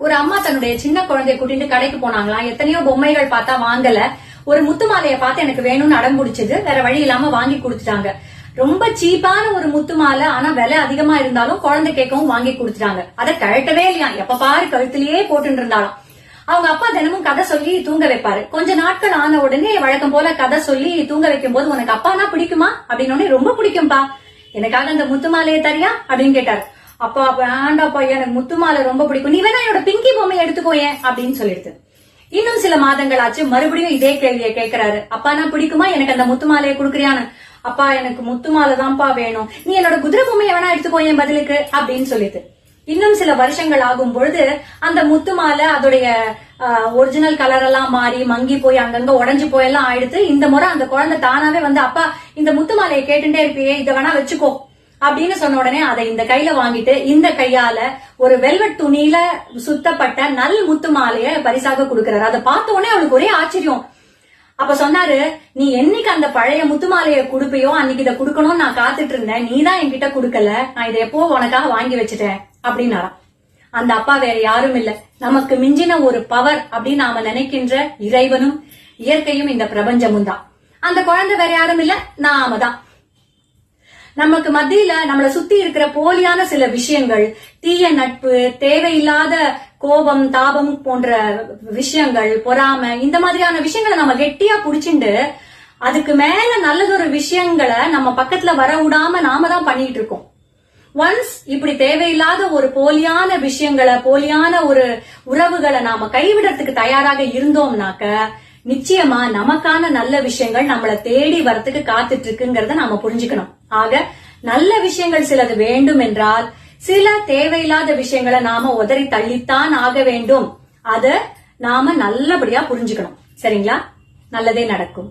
ஒரு அம்மா தன்னுடைய சின்ன குழந்தைய கூட்டிட்டு கடைக்கு போனாங்களாம். எத்தனையோ பொம்மைகள் பார்த்தா வாங்கல. ஒரு முத்து மாலையை பார்த்து எனக்கு வேணும்னு அடம் பிடிச்சது. வேற வழி இல்லாம வாங்கி கொடுத்துட்டாங்க. ரொம்ப சீப்பான ஒரு முத்து மாலை, ஆனா விலை அதிகமா இருந்தாலும் குழந்தை கேட்கவும் வாங்கி கொடுத்துட்டாங்க. அதை கழட்டவே இல்லையா, எப்ப பாரு கழுத்திலேயே போட்டு இருந்தாலும். அவங்க அப்பா தினமும் கதை சொல்லி தூங்க வைப்பாரு. கொஞ்ச நாட்கள் ஆன உடனே வழக்கம் போல கதை சொல்லி தூங்க வைக்கும் போது, உனக்கு அப்பானா பிடிக்குமா அப்படின்னு, ரொம்ப பிடிக்கும்பா, எனக்காக அந்த முத்து மாலையை தரியா அப்படின்னு கேட்டாரு. அப்பா வேண்டாப்பா, எனக்கு முத்து மாலை ரொம்ப பிடிக்கும், நீ வேணா என்னோட பிங்கி பொம்மையை எடுத்துக்கோயேன் அப்படின்னு சொல்லிடுது. இன்னும் சில மாதங்கள் ஆச்சு, மறுபடியும் இதே கேள்வியை கேட்கிறாரு. அப்பானா பிடிக்குமா, எனக்கு அந்த முத்து மாலையை கொடுக்குறியான்னு. அப்பா எனக்கு முத்து மாலை தான்ப்பா வேணும், நீ என்னோட குதிரை பொம்மையை வேணா எடுத்துக்கோயேன் பதிலுக்கு அப்படின்னு சொல்லிட்டு. இன்னும் சில வருஷங்கள் ஆகும் பொழுது அந்த முத்து மாலை அதோடைய ஒரிஜினல் கலர் எல்லாம் மாறி மங்கி போய் அங்கங்க உடஞ்சு போயெல்லாம் ஆயிடுத்து. இந்த முறை அந்த குழந்தை தானாவே வந்து, அப்பா இந்த முத்து மாலையை கேட்டுட்டே இருப்பியே, இதை வேணா வச்சுக்கோ அப்படின்னு சொன்ன உடனே அதை இந்த கையில வாங்கிட்டு இந்த கையால ஒரு வெல்வெட் துணியில சுத்தப்பட்ட நல் முத்து மாலைய பரிசாக கொடுக்கிறாரு. அதை பார்த்த உடனே அவளுக்கு ஒரே ஆச்சரியம். அப்ப சொன்னாரு, நீ என்னைக்கு அந்த பழைய முத்து மாலையை கொடுப்பியோ அன்னைக்கு இதை கொடுக்கணும்னு நான் காத்துட்டு இருந்தேன், நீ தான் என்கிட்ட கொடுக்கல, நான் இதை எப்போ உனக்காக வாங்கி வச்சுட்டேன் அப்படின்னாராம். அந்த அப்பா வேற யாரும் இல்ல, நமக்கு மிஞ்சின ஒரு பவர் அப்படின்னு நாம நினைக்கின்ற இறைவனும் இயற்கையும் இந்த பிரபஞ்சமும் தான். அந்த குழந்தை வேற யாரும் இல்ல, நாம தான். நமக்கு மத்தியில நம்மளை சுத்தி இருக்கிற போலியான சில விஷயங்கள், தீய நட்பு, தேவையில்லாத கோபம், தாபம் போன்ற விஷயங்கள், பொறாமை, இந்த மாதிரியான விஷயங்களை நம்ம கெட்டியா புடிச்சுண்டு அதுக்கு மேல நல்லதொரு விஷயங்களை நம்ம பக்கத்துல வர விடாம நாம தான் பண்ணிட்டு இருக்கோம். ஒன்ஸ் இப்படி தேவையில்லாத ஒரு போலியான விஷயங்களை, போலியான ஒரு உறவுகளை நாம கைவிடறதுக்கு தயாராக இருந்தோம்னாக்க நிச்சயமா நமக்கான நல்ல விஷயங்கள் நம்மளை தேடி வரத்துக்கு காத்துட்டு இருக்குங்கிறத நாம புரிஞ்சுக்கணும். ஆக நல்ல விஷயங்கள் சிலது வேண்டும் என்றால் சில தேவையில்லாத விஷயங்களை நாம உதறி தள்ளித்தான் ஆக வேண்டும். அத நாம நல்லபடியா புரிஞ்சுக்கணும். சரிங்களா? நல்லதே நடக்கும்.